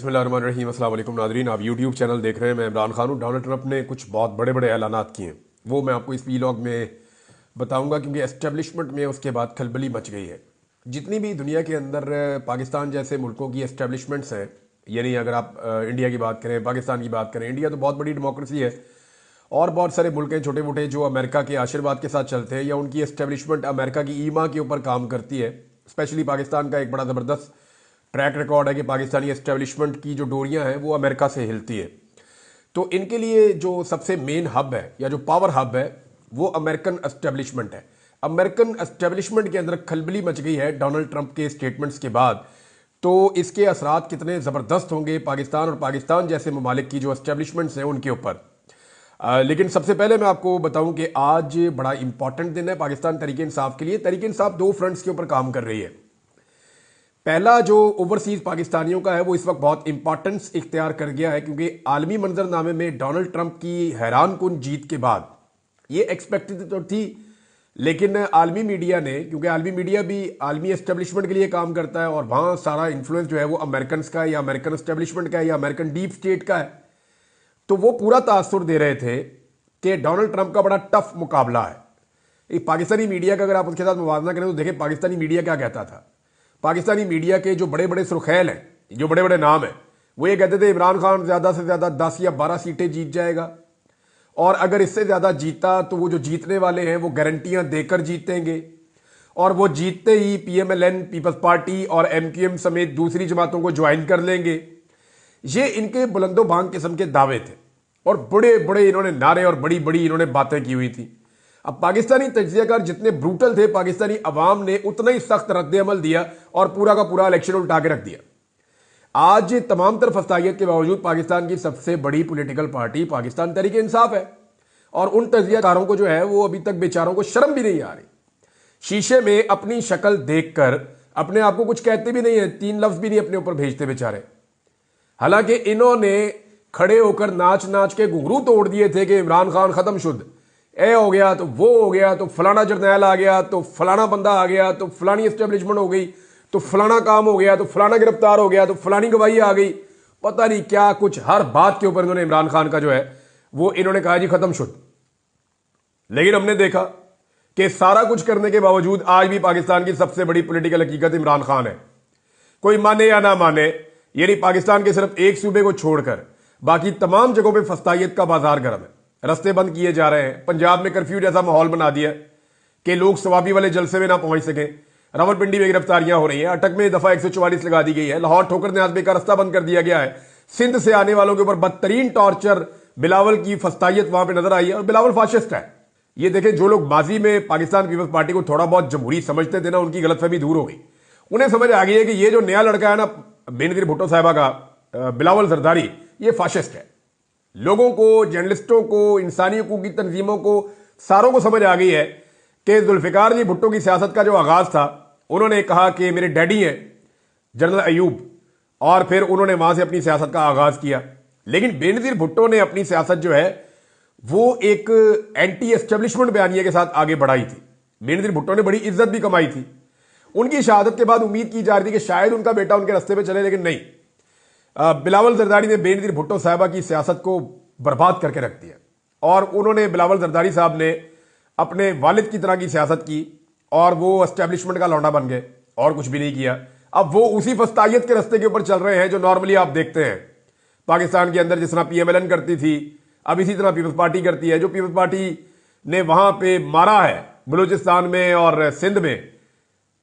बिस्मिल्लाहिर्रहमानिर्रहीम। अस्सलाम वालेकुम नाज़रीन, आप यूट्यूब चैनल देख रहे हैं। मैं इमरान खान हूँ। डोनाल्ड ट्रंप ने कुछ बहुत बड़े बड़े ऐलानात किए हैं, वो मैं आपको इस वीलॉग में बताऊंगा, क्योंकि एस्टेब्लिशमेंट में उसके बाद खलबली मच गई है। जितनी भी दुनिया के अंदर पाकिस्तान जैसे मुल्कों की एस्टेब्लिशमेंट्स हैं, यानी अगर आप इंडिया की बात करें, पाकिस्तान की बात करें, इंडिया तो बहुत बड़ी डेमोक्रेसी है और बहुत सारे मुल्क हैं छोटे मोटे जो अमेरिका के आशीर्वाद के साथ चलते हैं, या उनकी एस्टेब्लिशमेंट अमेरिका की ईमा के ऊपर काम करती है। स्पेशली पाकिस्तान का एक बड़ा ज़बरदस्त ट्रैक रिकॉर्ड है कि पाकिस्तानी एस्टेब्लिशमेंट की जो डोरियां हैं वो अमेरिका से हिलती है। तो इनके लिए जो सबसे मेन हब है या जो पावर हब है वो अमेरिकन एस्टेब्लिशमेंट है। अमेरिकन एस्टेब्लिशमेंट के अंदर खलबली मच गई है डोनाल्ड ट्रंप के स्टेटमेंट्स के बाद। तो इसके असरात कितने ज़बरदस्त होंगे पाकिस्तान और पाकिस्तान जैसे ममालिक की जो एस्टेब्लिशमेंट्स हैं उनके ऊपर। लेकिन सबसे पहले मैं आपको बताऊं कि आज बड़ा इंपॉर्टेंट दिन है पाकिस्तान तहरीक इंसाफ के लिए। तहरीक इंसाफ दो फ्रंट्स के ऊपर काम कर रही है। पहला जो ओवरसीज पाकिस्तानियों का है वो इस वक्त बहुत इंपॉर्टेंस इख्तियार कर गया है, क्योंकि आलमी मंजरनामे में डोनाल्ड ट्रंप की हैरान कुन जीत के बाद ये एक्सपेक्टेड तो थी, लेकिन आलमी मीडिया ने, क्योंकि आलमी मीडिया भी आलमी एस्टेब्लिशमेंट के लिए काम करता है और वहां सारा इन्फ्लुएंस जो है वो अमेरिकन का है या अमेरिकन एस्टेब्लिशमेंट का है या अमेरिकन डीप स्टेट का है, तो वो पूरा तासुर दे रहे थे कि डोनाल्ड ट्रंप का बड़ा टफ मुकाबला है। पाकिस्तानी मीडिया का अगर आप उसके साथ मुवाजना करें तो देखें पाकिस्तानी मीडिया क्या कहता था। पाकिस्तानी मीडिया के जो बड़े बड़े सुर्खैल हैं, जो बड़े बड़े नाम हैं, वो ये कहते थे इमरान खान ज्यादा से ज्यादा 10 या 12 सीटें जीत जाएगा, और अगर इससे ज्यादा जीता तो वो जो जीतने वाले हैं वो गारंटियां देकर जीतेंगे, और वो जीतते ही पीएमएलएन, पीपल्स पार्टी और एमक्यूएम समेत दूसरी जमातों को ज्वाइन कर लेंगे। ये इनके बुलंदो बांग किस्म के दावे थे और बड़े बड़े इन्होंने नारे और बड़ी बड़ी इन्होंने बातें की हुई थी। अब पाकिस्तानी तज्जियाकार जितने ब्रूटल थे, पाकिस्तानी अवाम ने उतना ही सख्त रद्द-ए-अमल दिया और पूरा का पूरा इलेक्शन उल्टा के रख दिया। आज तमाम तरफ फस्तायत के बावजूद पाकिस्तान की सबसे बड़ी पॉलिटिकल पार्टी पाकिस्तान तहरीक इंसाफ है, और उन तज्जियाकारों को जो है वो अभी तक बेचारों को शर्म भी नहीं आ रही। शीशे में अपनी शक्ल देखकर अपने आप को कुछ कहते भी नहीं है, 3 लफ्ज भी नहीं अपने ऊपर भेजते बेचारे। हालांकि इन्होंने खड़े होकर नाच नाच के घुंघरू तोड़ दिए थे कि इमरान खान खत्म शुद्ध, ए हो गया तो वो हो गया, तो फलाना जर्नैल आ गया, तो फलाना बंदा आ गया, तो फलानी एस्टेब्लिशमेंट हो गई, तो फलाना काम हो गया, तो फलाना गिरफ्तार हो गया, तो फलानी गवाही आ गई, पता नहीं क्या कुछ। हर बात के ऊपर इन्होंने इमरान खान का जो है वो इन्होंने कहा जी खत्म शुद्ध। लेकिन हमने देखा कि सारा कुछ करने के बावजूद आज भी पाकिस्तान की सबसे बड़ी पॉलिटिकल हकीकत इमरान खान है। कोई माने या ना माने, यानी पाकिस्तान के सिर्फ एक सूबे को छोड़कर बाकी तमाम जगहों पर फस्तायत का बाजार गर्म है। रास्ते बंद किए जा रहे हैं। पंजाब में कर्फ्यू जैसा माहौल बना दिया कि लोग सवाबी वाले जलसे में ना पहुंच सके। रावलपिंडी में गिरफ्तारियां हो रही हैं। अटक में दफा 144 लगा दी गई है। लाहौर ठोकर न्याज़बे का रास्ता बंद कर दिया गया है। सिंध से आने वालों के ऊपर बदतरीन टॉर्चर, बिलावल की फस्तायत वहां पर नजर आई है, और बिलावल फाशिस्ट है। ये देखें, जो लोग माजी में पाकिस्तान पीपल्स पार्टी को थोड़ा बहुत जमहूरी समझते थे ना, उनकी गलतफहमी दूर हो गई। उन्हें समझ आ गई है कि ये जो नया लड़का है ना बेनजीर भुट्टो साहिबा का, बिलावल जरदारी, ये फाशिस्ट है। लोगों को, जर्नलिस्टों को, इंसानी हकूक की तंजीमों को, सारों को समझ आ गई है कि जुल्फिकार जी भुट्टो की सियासत का जो आगाज था, उन्होंने कहा कि मेरे डैडी हैं जनरल अयूब, और फिर उन्होंने वहां से अपनी सियासत का आगाज किया। लेकिन बेनजीर भुट्टो ने अपनी सियासत जो है वो एक एंटी एस्टेब्लिशमेंट बयानिया के साथ आगे बढ़ाई थी। बेनजीर भुट्टो ने बड़ी इज्जत भी कमाई थी। उनकी शहादत के बाद उम्मीद की जा रही थी कि शायद उनका बेटा उनके रास्ते पे चले, लेकिन नहीं। बिलावल जरदारी ने बेनजीर भुट्टो साहबा की सियासत को बर्बाद करके रख दिया, और उन्होंने, बिलावल जरदारी साहब ने अपने वालिद की तरह की सियासत की और वो एस्टेब्लिशमेंट का लौंडा बन गए और कुछ भी नहीं किया। अब वो उसी फस्तायत के रास्ते के ऊपर चल रहे हैं जो नॉर्मली आप देखते हैं पाकिस्तान के अंदर, जिस तरह पीएमएलएन करती थी, अब इसी तरह पीपल्स पार्टी करती है। जो पीपल्स पार्टी ने वहां पे मारा है बलूचिस्तान में और सिंध में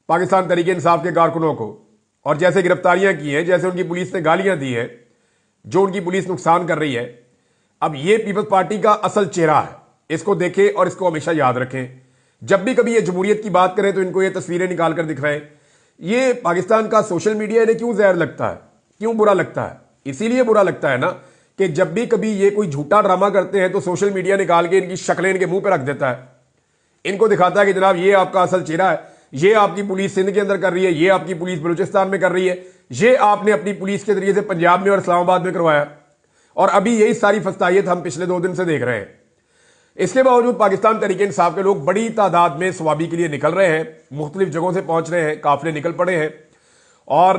पाकिस्तान तहरीक इंसाफ के कारकुनों को, और जैसे गिरफ्तारियां की हैं, जैसे उनकी पुलिस ने गालियां दी है, जो उनकी पुलिस नुकसान कर रही है, अब ये पीपल्स पार्टी का असल चेहरा है। इसको देखें और इसको हमेशा याद रखें। जब भी कभी ये जमहूरियत की बात करें तो इनको ये तस्वीरें निकाल कर दिखाएं। ये पाकिस्तान का सोशल मीडिया इन्हें क्यों जहर लगता है, क्यों बुरा लगता है? इसीलिए बुरा लगता है ना कि जब भी कभी ये कोई झूठा ड्रामा करते हैं तो सोशल मीडिया निकाल के इनकी शक्लें इनके मुंह पर रख देता है। इनको दिखाता है कि जनाब ये आपका असल चेहरा है, ये आपकी पुलिस सिंध के अंदर कर रही है, ये आपकी पुलिस बलूचिस्तान में कर रही है, ये आपने अपनी पुलिस के जरिए से पंजाब में और इस्लामाबाद में करवाया, और अभी यही सारी फस्तायत हम पिछले 2 दिन से देख रहे हैं। इसके बावजूद पाकिस्तान तहरीक इंसाफ के लोग बड़ी तादाद में सवाबी के लिए निकल रहे हैं, मुख्तलिफ जगहों से पहुंच रहे हैं, काफिले निकल पड़े हैं, और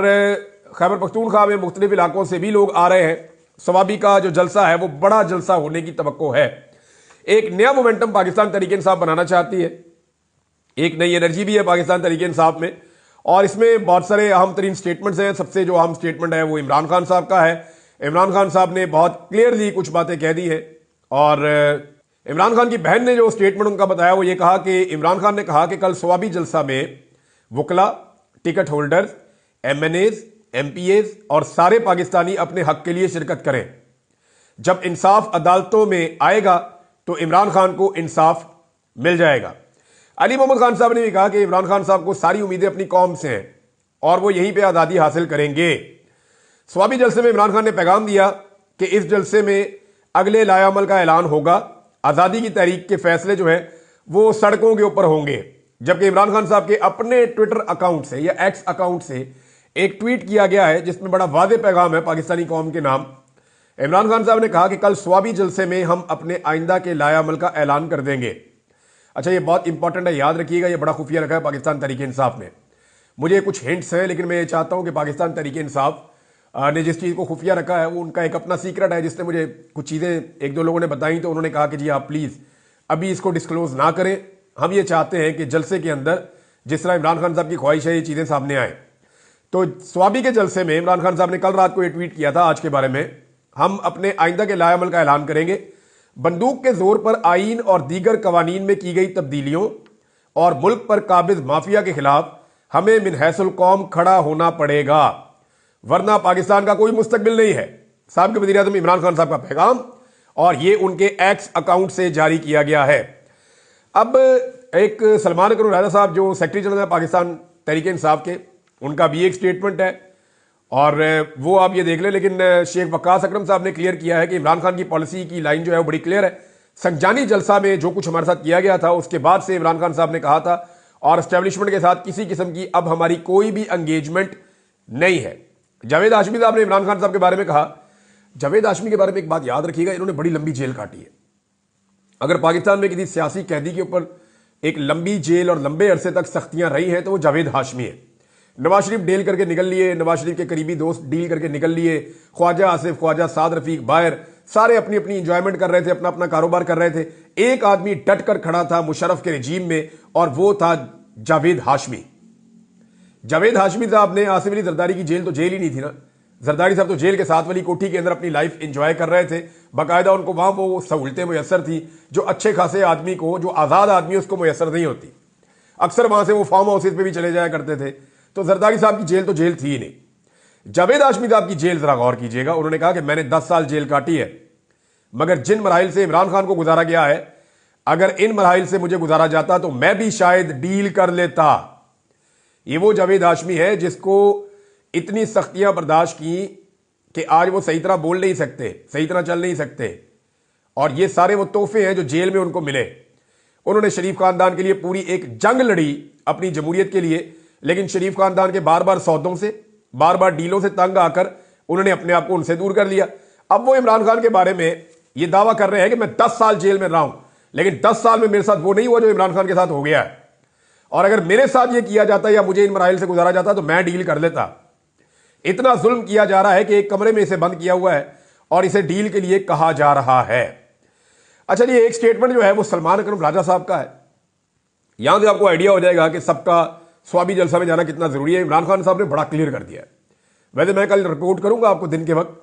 खैबर पख्तूनख्वा में मुख्तलिफ इलाकों से भी लोग आ रहे हैं। स्वाबी का जो जलसा है वो बड़ा जलसा होने की तवक्को है। एक नया मोमेंटम पाकिस्तान तहरीक इंसाफ बनाना चाहती है, एक नई एनर्जी भी है पाकिस्तान तहरीक इंसाफ में, और इसमें बहुत सारे अहम तरीन स्टेटमेंट्स हैं। सबसे जो अहम स्टेटमेंट है वो इमरान खान साहब का है। इमरान खान साहब ने बहुत क्लियरली कुछ बातें कह दी हैं, और इमरान खान की बहन ने जो स्टेटमेंट उनका बताया वो ये कहा कि इमरान खान ने कहा कि कल स्वाबी जलसा में वकला, टिकट होल्डर्स, MNAs, MPAs और सारे पाकिस्तानी अपने हक के लिए शिरकत करें। जब इंसाफ अदालतों में आएगा तो इमरान खान को इंसाफ मिल जाएगा। अली मोहम्मद खान साहब ने भी कहा कि इमरान खान साहब को सारी उम्मीदें अपनी कौम से हैं और वो यहीं पे आज़ादी हासिल करेंगे। स्वाबी जलसे में इमरान खान ने पैगाम दिया कि इस जलसे में अगले लायामल का ऐलान होगा। आज़ादी की तहरीक के फैसले जो है वो सड़कों के ऊपर होंगे। जबकि इमरान खान साहब के अपने ट्विटर अकाउंट से या एक्स अकाउंट से एक ट्वीट किया गया है जिसमें बड़ा वादे पैगाम है पाकिस्तानी कौम के नाम। इमरान खान साहब ने कहा कि कल स्वाबी जलसे में हम अपने आइंदा के लायामल का ऐलान कर देंगे। अच्छा, ये बहुत इंपॉर्टेंट है, याद रखिएगा, ये बड़ा खुफिया रखा है पाकिस्तान तहरीक इंसाफ ने। मुझे कुछ हिंट्स हैं, लेकिन मैं ये चाहता हूं कि पाकिस्तान तहरीक इंसाफ ने जिस चीज़ को खुफिया रखा है वो उनका एक अपना सीक्रेट है, जिसने मुझे कुछ चीज़ें एक दो लोगों ने बताई तो उन्होंने कहा कि जी आप प्लीज़ अभी इसको डिस्क्लोज ना करें। हम ये चाहते हैं कि जलसे के अंदर जिस तरह इमरान खान साहब की ख्वाहिश है ये चीज़ें सामने आए। तो स्वाबी के जलसे में इमरान खान साहब ने कल रात को ये ट्वीट किया था आज के बारे में, हम अपने आइंदा के लायामल का ऐलान करेंगे। बंदूक के जोर पर आईन और दीगर कवानीन में की गई तब्दीलियों और मुल्क पर काबिज माफिया के खिलाफ हमें मिन हैसुल कौम खड़ा होना पड़ेगा, वरना पाकिस्तान का कोई मुस्तकबिल नहीं है। साबिक़ वज़ीर आज़म इमरान खान साहब का पैगाम, और ये उनके एक्स अकाउंट से जारी किया गया है। अब एक सलमान अकरम राजा साहब जो सेक्रेटरी जनरल है पाकिस्तान तहरीक इंसाफ के, उनका भी एक स्टेटमेंट है और वो आप ये देख लें। लेकिन शेख वक्कास अकरम साहब ने क्लियर किया है कि इमरान खान की पॉलिसी की लाइन जो है वो बड़ी क्लियर है। संजानी जलसा में जो कुछ हमारे साथ किया गया था उसके बाद से इमरान खान साहब ने कहा था, और एस्टेब्लिशमेंट के साथ किसी किस्म की अब हमारी कोई भी एंगेजमेंट नहीं है। जावेद हाशमी साहब ने इमरान खान साहब के बारे में कहा। जावेद हाशमी के बारे में एक बात याद रखिएगा, इन्होंने बड़ी लंबी जेल काटी है। अगर पाकिस्तान में किसी सियासी कैदी के ऊपर एक लंबी जेल और लंबे अरसे तक सख्तियां रही हैं तो वो जावेद हाशमी है। नवाज शरीफ डील करके निकल लिए, नवाज शरीफ के करीबी दोस्त डील करके निकल लिए, ख्वाजा आसिफ, ख्वाजा साद रफीक, बायर, सारे अपनी अपनी इंजॉयमेंट कर रहे थे, अपना अपना कारोबार कर रहे थे। एक आदमी डट कर खड़ा था मुशर्रफ के रिजीम में, और वो था जावेद हाशमी। जावेद हाशमी साहब ने आसिफ अली जरदारी की जेल तो जेल ही नहीं थी ना, जरदारी साहब तो जेल के साथ वाली कोठी के अंदर अपनी लाइफ एंजॉय कर रहे थे। बाकायदा उनको वहां वो सहूलतें मुयसर थी जो अच्छे खासे आदमी को, जो आज़ाद आदमी उसको मुयसर नहीं होती। अक्सर वहां से वो फार्म हाउसेज पे भी चले जाया करते थे। तो जरदारी साहब की जेल तो जेल थी ही नहीं। जावेद हाशमी साहब की जेल जरा गौर कीजिएगा। उन्होंने कहा कि मैंने 10 साल जेल काटी है, मगर जिन मराहिल से इमरान खान को गुजारा गया है, अगर इन मराहिल से मुझे गुजारा जाता तो मैं भी शायद डील कर लेता। ये वो जावेद हाशमी है जिसको इतनी सख्तियां बर्दाश्त की कि आज वो सही तरह बोल नहीं सकते, सही तरह चल नहीं सकते, और ये सारे वो तोहफे हैं जो जेल में उनको मिले। उन्होंने शरीफ खानदान के लिए पूरी एक जंग लड़ी अपनी जमहूरियत के लिए, लेकिन शरीफ खानदान के बार बार सौदों से, बार बार डीलों से तंग आकर उन्होंने अपने आप को उनसे दूर कर लिया। अब वो इमरान खान के बारे में ये दावा कर रहे हैं कि मैं 10 साल जेल में रहा हूं, लेकिन 10 साल में मेरे साथ वो नहीं हुआ जो इमरान खान के साथ हो गया है। और अगर मेरे साथ ये किया जाता या मुझे इन मराहिल से गुजारा जाता तो मैं डील कर लेता। इतना जुल्म किया जा रहा है कि एक कमरे में इसे बंद किया हुआ है और इसे डील के लिए कहा जा रहा है। अच्छा जी, एक स्टेटमेंट जो है वो सलमान अकरम राजा साहब का है। यहां से आपको आइडिया हो जाएगा कि सबका स्वाबी जलसा में जाना कितना जरूरी है। इमरान खान साहब ने बड़ा क्लियर कर दिया है। वैसे मैं कल रिपोर्ट करूंगा आपको दिन के वक्त,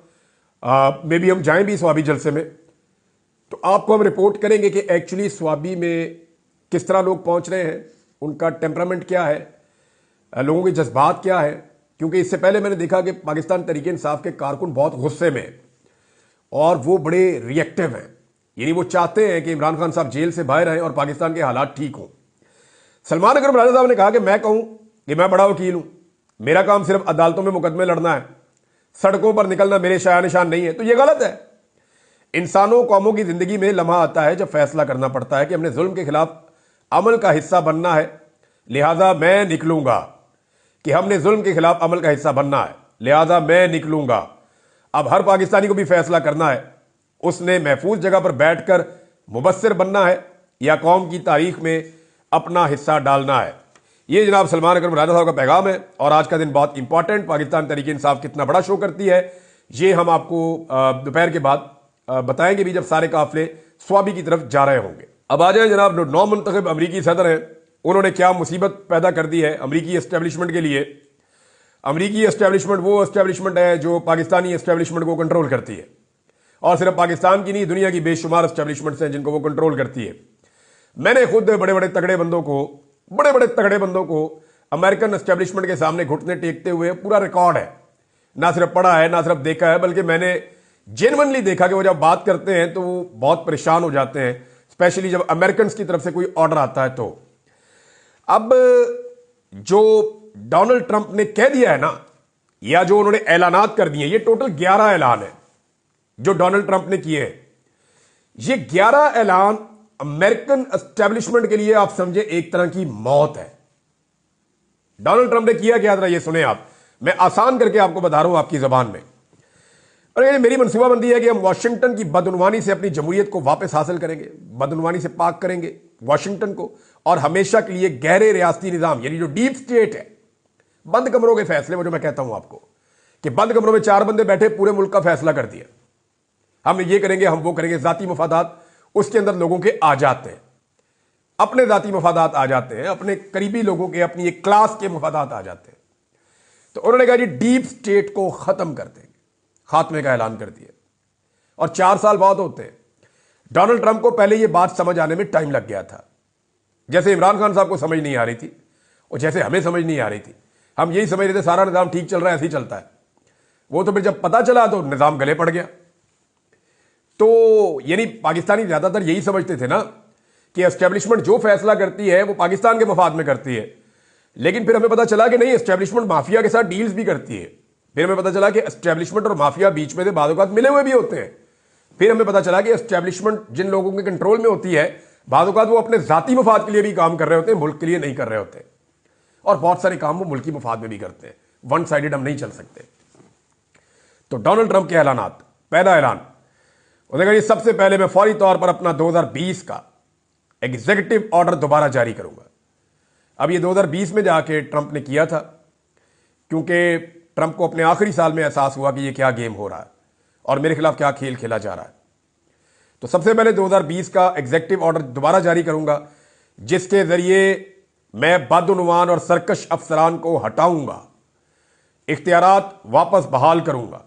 मे भी हम जाएं भी स्वाबी जलसे में, तो आपको हम रिपोर्ट करेंगे कि एक्चुअली स्वाबी में किस तरह लोग पहुंच रहे हैं, उनका टेम्परामेंट क्या है, लोगों के जज्बात क्या है। क्योंकि इससे पहले मैंने देखा कि पाकिस्तान तहरीक इंसाफ के कारकुन बहुत गुस्से में और वो बड़े रिएक्टिव हैं, यानी वो चाहते हैं कि इमरान खान साहब जेल से बाहर आए और पाकिस्तान के हालात ठीक हों। सलमान अकरम राजा साहब ने कहा कि मैं कहूं कि मैं बड़ा वकील हूं, मेरा काम सिर्फ अदालतों में मुकदमे लड़ना है, सड़कों पर निकलना मेरे शाया निशान नहीं है, तो यह गलत है। इंसानों कौमों की जिंदगी में लम्हा आता है जब फैसला करना पड़ता है कि हमने जुल्म के खिलाफ अमल का हिस्सा बनना है, लिहाजा मैं निकलूंगा। कि हमने जुल्म के खिलाफ अमल का हिस्सा बनना है, लिहाजा मैं निकलूंगा। अब हर पाकिस्तानी को भी फैसला करना है, उसने महफूज जगह पर बैठकर मुबस्सिर बनना है या कौम की तारीख में अपना हिस्सा डालना है। ये जनाब सलमान अकरम राजा साहब का पैगाम है। और आज का दिन बहुत इंपॉर्टेंट, पाकिस्तान तहरीक इंसाफ कितना बड़ा शो करती है ये हम आपको दोपहर के बाद बताएंगे भी, जब सारे काफिले स्वाबी की तरफ जा रहे होंगे। अब आ जाए जनाब, नौ मुंतखब अमरीकी सदर हैं, उन्होंने क्या मुसीबत पैदा कर दी है अमरीकी एस्टेब्लिशमेंट के लिए। अमरीकी एस्टेब्लिशमेंट वो एस्टेब्लिशमेंट है जो पाकिस्तानी एस्टेब्लिशमेंट को कंट्रोल करती है, और सिर्फ पाकिस्तान की नहीं, दुनिया की बेशुमार एस्टेब्लिशमेंट्स हैं जिनको वो कंट्रोल करती है। मैंने खुद बड़े बड़े तगड़े बंदों को अमेरिकन एस्टेब्लिशमेंट के सामने घुटने टेकते हुए पूरा रिकॉर्ड है, ना सिर्फ पढ़ा है ना सिर्फ देखा है, बल्कि मैंने जेन्युइनली देखा कि वो जब बात करते हैं तो वो बहुत परेशान हो जाते हैं, स्पेशली जब अमेरिकन की तरफ से कोई ऑर्डर आता है। तो अब जो डोनाल्ड ट्रंप ने कह दिया है ना, या जो उन्होंने ऐलानात कर दिए, ये टोटल 11 ऐलान है जो डोनाल्ड ट्रंप ने किए हैं। ये 11 ऐलान अमेरिकन एस्टेब्लिशमेंट के लिए आप समझे एक तरह की मौत है। डोनाल्ड ट्रंप ने किया क्या, जरा ये सुने आप, मैं आसान करके आपको बता रहा हूं आपकी जबान में। और ये मेरी मनसूबाबंदी है कि हम वाशिंगटन की बदउनवानी से अपनी जमहूरियत को वापस हासिल करेंगे, बदउनवानी से पाक करेंगे वाशिंगटन को, और हमेशा के लिए गहरे रियासती निजाम यानी जो डीप स्टेट है, बंद कमरों के फैसले, वो जो मैं कहता हूं आपको कि बंद कमरों में 4 बंदे बैठे पूरे मुल्क का फैसला कर दिया, हम ये करेंगे, हम वो करेंगे, जाती मफादात उसके अंदर लोगों के आ जाते हैं, अपने जाती मफादात आ जाते हैं, अपने करीबी लोगों के, अपनी एक क्लास के मफादात आ जाते हैं। तो उन्होंने कहा जी डीप स्टेट को खत्म कर देंगे, खात्मे का ऐलान कर दिया, और 4 साल बाद होते हैं। डोनाल्ड ट्रंप को पहले यह बात समझ आने में टाइम लग गया था, जैसे इमरान खान साहब को समझ नहीं आ रही थी और जैसे हमें समझ नहीं आ रही थी। हम यही समझ रहे थे सारा निजाम ठीक चल रहा है, ऐसे ही चलता है। वो तो फिर जब पता चला तो निजाम गले पड़ गया। तो यानी पाकिस्तानी ज्यादातर यही समझते थे ना कि एस्टेब्लिशमेंट जो फैसला करती है वो पाकिस्तान के मफाद में करती है, लेकिन फिर हमें पता चला कि नहीं, एस्टेब्लिशमेंट माफिया के साथ डील्स भी करती है। फिर हमें पता चला कि एस्टेब्लिशमेंट और माफिया बीच में से बाद औक़ात मिले हुए भी होते हैं। फिर हमें पता चला कि एस्टेब्लिशमेंट जिन लोगों के कंट्रोल में होती है, बाद औक़ात वो अपने जाती मफाद के लिए भी काम कर रहे होते हैं, मुल्क के लिए नहीं कर रहे होते, और बहुत सारे काम वो मुल्की मफाद में भी करते हैं। वन साइडेड हम नहीं चल सकते। तो डोनाल्ड ट्रंप के ऐलानात, पहला ऐलान उसने कहा सबसे पहले मैं फौरी तौर पर अपना 2020 का एग्जीक्यूटिव ऑर्डर दोबारा जारी करूंगा। अब ये 2020 में जाके ट्रंप ने किया था, क्योंकि ट्रंप को अपने आखिरी साल में एहसास हुआ कि ये क्या गेम हो रहा है और मेरे खिलाफ क्या खेल खेला जा रहा है। तो सबसे पहले 2020 का एग्जीक्यूटिव ऑर्डर दोबारा जारी करूंगा, जिसके जरिए मैं बदउनवान और सरकश अफसरान को हटाऊंगा, इख्तियारात वापस बहाल करूंगा,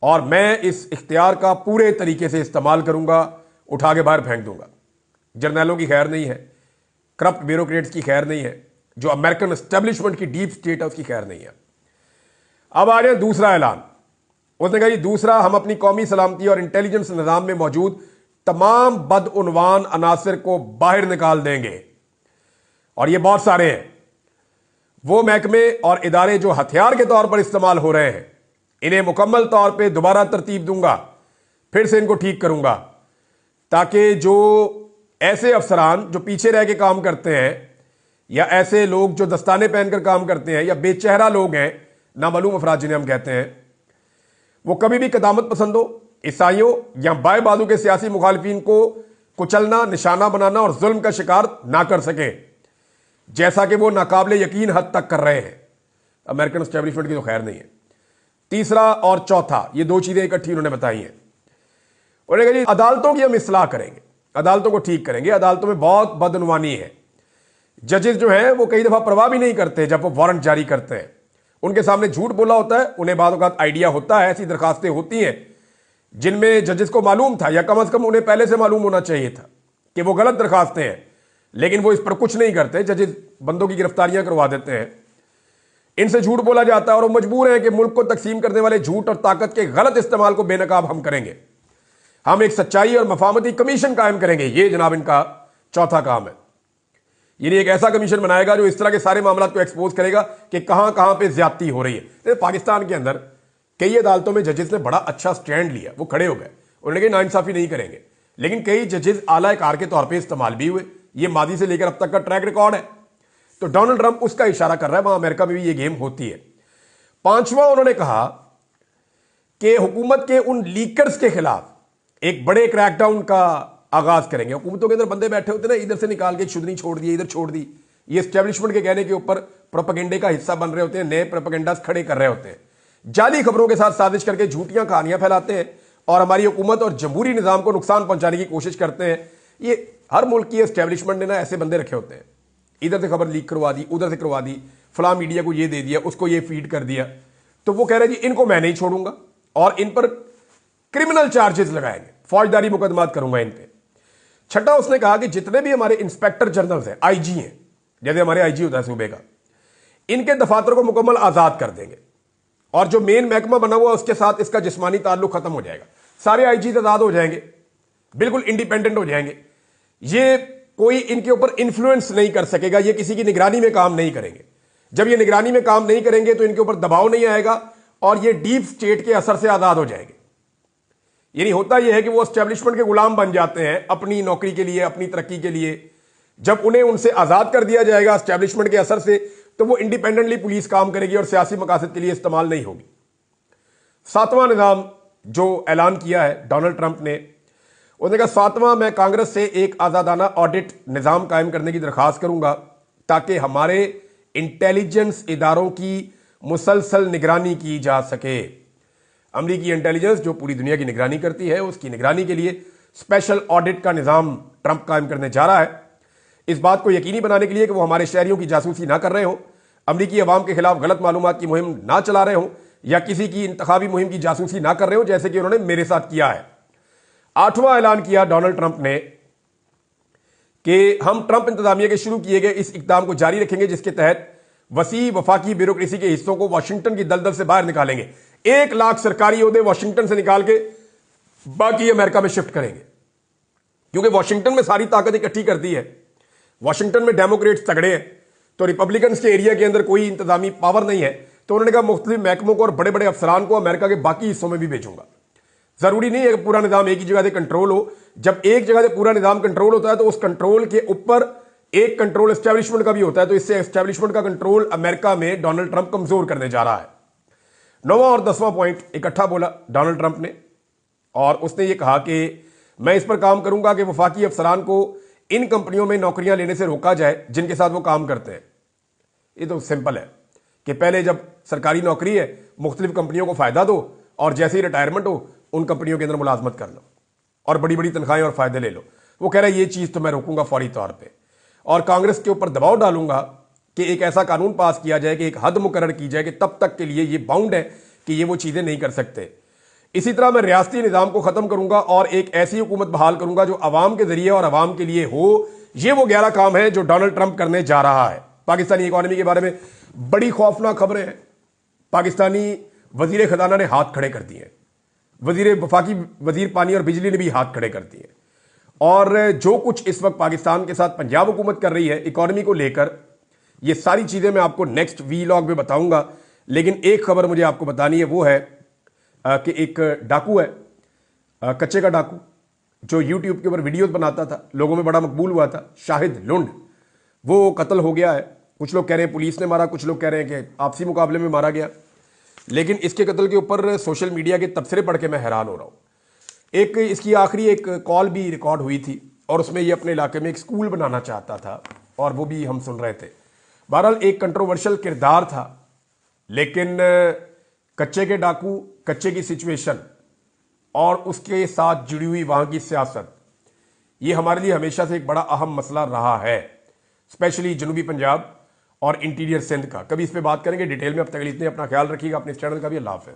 और मैं इस इख्तियार का पूरे तरीके से इस्तेमाल करूंगा, उठा के बाहर फेंक दूंगा। जर्नैलों की खैर नहीं है, करप्ट ब्यूरोक्रेट्स की खैर नहीं है, जो अमेरिकन एस्टेब्लिशमेंट की डीप स्टेट है उसकी खैर नहीं है। अब आ जाए दूसरा ऐलान। उसने कहा दूसरा, हम अपनी कौमी सलामती और इंटेलिजेंस निज़ाम में मौजूद तमाम बदउनवान अनासर को बाहर निकाल देंगे, और ये बहुत सारे हैं। वो महकमे और इदारे जो हथियार के तौर पर इस्तेमाल हो रहे हैं, इन्हें मुकम्मल तौर पे दोबारा तरतीब दूंगा, फिर से इनको ठीक करूंगा, ताकि जो ऐसे अफसरान जो पीछे रह के काम करते हैं, या ऐसे लोग जो दस्ताने पहनकर काम करते हैं, या बेचेहरा लोग हैं, नामालूम अफराद जिन्हें हम कहते हैं, वो कभी भी कदामत पसंदों, ईसाइयों या बाएं बाजू के सियासी मुखालिफिन को कुचलना, निशाना बनाना और जुल्म का शिकार ना कर सके, जैसा कि वो नाकाबिले यकीन हद तक कर रहे हैं। अमेरिकन एस्टेब्लिशमेंट की तो खैर नहीं है। तीसरा और चौथा, ये 2 चीजें इकट्ठी उन्होंने बताई हैं। उन्होंने कहा जी अदालतों की हम इस्लाह करेंगे, अदालतों को ठीक करेंगे। अदालतों में बहुत बदउनवानी है, जजेस जो हैं वो कई दफा परवाह भी नहीं करते जब वो वारंट जारी करते हैं, उनके सामने झूठ बोला होता है, उन्हें बाद औक़ात आइडिया होता है, ऐसी दरखास्तें होती हैं जिनमें जजेस को मालूम था, या कम अज कम उन्हें पहले से मालूम होना चाहिए था कि वो गलत दरखास्तें हैं, लेकिन वो इस पर कुछ नहीं करते। जजेस बंदों की गिरफ्तारियां करवा देते हैं, इनसे झूठ बोला जाता है, और वो मजबूर हैं कि मुल्क को तकसीम करने वाले झूठ और ताकत के गलत इस्तेमाल को बेनकाब हम करेंगे। हम एक सच्चाई और मफामती कमीशन कायम करेंगे, ये जनाब इनका चौथा काम है। यानी एक ऐसा कमीशन बनाएगा जो इस तरह के सारे मामलों को एक्सपोज करेगा कि कहां कहां पे ज्यादती हो रही है। पाकिस्तान के अंदर कई अदालतों में जजेस ने बड़ा अच्छा स्टैंड लिया, वो खड़े हो गए, उन्होंने कहा नाइंसाफी नहीं करेंगे, लेकिन कई जजेस आला कार के तौर पर इस्तेमाल भी हुए। ये मादी से लेकर अब तक का ट्रैक रिकॉर्ड है। तो डोनाल्ड ट्रंप उसका इशारा कर रहा है, वहां अमेरिका में भी ये गेम होती है। पांचवा, उन्होंने कहा कि हुकूमत के उन लीकर्स के खिलाफ एक बड़े क्रैकडाउन का आगाज करेंगे। हुकूमतों के अंदर बंदे बैठे होते ना, इधर से निकाल के शुदनी छोड़ दी, इधर छोड़ दी, ये एस्टेब्लिशमेंट के कहने के ऊपर प्रोपेगेंडे का हिस्सा बन रहे होते हैं, नए प्रोपेगेंडास खड़े कर रहे होते हैं, जाली खबरों के साथ साजिश करके झूठियां कहानियां फैलाते हैं और हमारी हुकूमत और जमहूरी निजाम को नुकसान पहुंचाने की कोशिश करते हैं। ये हर मुल्क की एस्टेब्लिशमेंट ने ना ऐसे बंदे रखे होते हैं, इधर से खबर लीक करवा दी, उधर से करवा दी, फलां मीडिया को ये दे दिया, उसको ये फीड कर दिया, तो वो कह रहे हैं जी इनको मैं नहीं छोड़ूंगा और इन पर क्रिमिनल चार्जेस लगाएंगे, फौजदारी मुकदमात करूंगा इन पे। छठा, उसने कहा कि जितने भी हमारे इंस्पेक्टर जनरल हैं, आईजी हैं, जैसे हमारे आईजी होता है सूबे का, इनके दफातर को मुकम्मल आजाद कर देंगे और जो मेन महकमा बना हुआ उसके साथ इसका जिस्मानी ताल्लुक खत्म हो जाएगा। सारे आईजी आजाद हो जाएंगे, बिल्कुल इंडिपेंडेंट हो जाएंगे, ये कोई इनके ऊपर इंफ्लुएंस नहीं कर सकेगा, ये किसी की निगरानी में काम नहीं करेंगे। जब ये निगरानी में काम नहीं करेंगे तो इनके ऊपर दबाव नहीं आएगा और ये डीप स्टेट के असर से आजाद हो जाएंगे। यानी होता यह है कि वो एस्टेब्लिशमेंट के गुलाम बन जाते हैं अपनी नौकरी के लिए, अपनी तरक्की के लिए। जब उन्हें उनसे आजाद कर दिया जाएगा एस्टेब्लिशमेंट के असर से, तो वो इंडिपेंडेंटली पुलिस काम करेगी और सियासी मकासद के लिए इस्तेमाल नहीं होगी। सातवां निजाम जो ऐलान किया है डोनाल्ड ट्रंप ने, उसने कहा सातवां, मैं कांग्रेस से एक आजादाना ऑडिट निजाम कायम करने की दरखास्त करूंगा ताकि हमारे इंटेलिजेंस इदारों की मुसलसल निगरानी की जा सके। अमरीकी इंटेलिजेंस जो पूरी दुनिया की निगरानी करती है, उसकी निगरानी के लिए स्पेशल ऑडिट का निजाम ट्रंप कायम करने जा रहा है, इस बात को यकीनी बनाने के लिए कि वो हमारे शहरियों की जासूसी ना कर रहे हो, अमरीकी अवाम के खिलाफ गलत मालूमात की मुहिम ना चला रहे हो या किसी की इंतखाबी मुहिम की जासूसी ना कर रहे हो, जैसे कि उन्होंने मेरे साथ किया है। आठवां ऐलान किया डोनाल्ड ट्रंप ने कि हम ट्रंप इंतजामिया के शुरू किए गए इस इकदाम को जारी रखेंगे जिसके तहत वसी वफाकी ब्यूरोक्रेसी के हिस्सों को वाशिंगटन की दलदल से बाहर निकालेंगे। 1 लाख सरकारी ओहदे वाशिंगटन से निकाल के बाकी अमेरिका में शिफ्ट करेंगे, क्योंकि वाशिंगटन में सारी ताकत इकट्ठी कर दी है। वाशिंगटन में डेमोक्रेट्स तगड़े हैं, तो रिपब्लिकन्स के एरिया के अंदर कोई इंतजामी पावर नहीं है, तो उन्होंने कहा मुख्तलिफ महकमों को और बड़े बड़े अफसरान को अमेरिका के बाकी हिस्सों में भी भेजूंगा। जरूरी नहीं है कि पूरा निजाम एक ही जगह से कंट्रोल हो। जब एक जगह से पूरा निजाम कंट्रोल होता है तो उस कंट्रोल के ऊपर एक कंट्रोल एस्टेब्लिशमेंट का भी होता है, तो इससे एस्टेब्लिशमेंट का कंट्रोल अमेरिका में डोनाल्ड ट्रंप कमजोर करने जा रहा है। 9वां और 10वां पॉइंट इकट्ठा बोला डोनाल्ड ट्रंप ने और उसने ये कहा कि मैं इस पर काम करूंगा कि वफाकी अफसरान को इन कंपनियों में नौकरियां लेने से रोका जाए जिनके साथ वो काम करते हैं। ये तो सिंपल है कि पहले जब सरकारी नौकरी है मुख्तलिफ कंपनियों को फायदा दो और जैसे ही रिटायरमेंट हो उन कंपनियों के अंदर मुलाजमत कर लो और बड़ी बड़ी तनख्वाहें और फायदे ले लो। वो कह रहा है ये चीज तो मैं रोकूंगा फौरी तौर पर और कांग्रेस के ऊपर दबाव डालूंगा कि एक ऐसा कानून पास किया जाए कि एक हद मुकर्रर की जाए कि तब तक के लिए ये बाउंड है कि ये वो चीजें नहीं कर सकते। इसी तरह मैं रियासती निजाम को खत्म करूंगा और एक ऐसी हुकूमत बहाल करूंगा जो अवाम के जरिए और अवाम के लिए हो। ये वो 11 काम है जो डोनाल्ड ट्रंप करने जा रहा है। पाकिस्तानी इकोनॉमी के बारे में बड़ी खौफनाक खबरें हैं। पाकिस्तानी वजीर खजाना ने हाथ खड़े कर दिए, वफाकी वजीर पानी और बिजली ने भी हाथ खड़े कर दिए और जो कुछ इस वक्त पाकिस्तान के साथ पंजाब हुकूमत कर रही है इकोनॉमी को लेकर, ये सारी चीजें मैं आपको नेक्स्ट वीलॉग में बताऊंगा। लेकिन एक खबर मुझे आपको बतानी है, वो है कि एक डाकू है, कच्चे का डाकू, जो यूट्यूब के ऊपर वीडियोस बनाता था, लोगों में बड़ा मकबूल हुआ था, शाहिद लुंड, वो कत्ल हो गया है। कुछ लोग कह रहे हैं पुलिस ने मारा, कुछ लोग कह रहे हैं कि आपसी मुकाबले में मारा गया। लेकिन इसके कत्ल के ऊपर सोशल मीडिया के तबसरे पढ़ के मैं हैरान हो रहा हूँ। एक इसकी आखिरी एक कॉल भी रिकॉर्ड हुई थी और उसमें ये अपने इलाके में एक स्कूल बनाना चाहता था और वो भी हम सुन रहे थे। बहरहाल एक कंट्रोवर्शियल किरदार था, लेकिन कच्चे के डाकू, कच्चे की सिचुएशन और उसके साथ जुड़ी हुई वहां की सियासत, ये हमारे लिए हमेशा से एक बड़ा अहम मसला रहा है, स्पेशली जनूबी पंजाब और इंटीरियर सिंध का। कभी इस पे बात करेंगे डिटेल में। अब तक के लिए इतने, अपना ख्याल रखिएगा, अपने इस चैनल का भी। अल्लाह हाफ़िज़।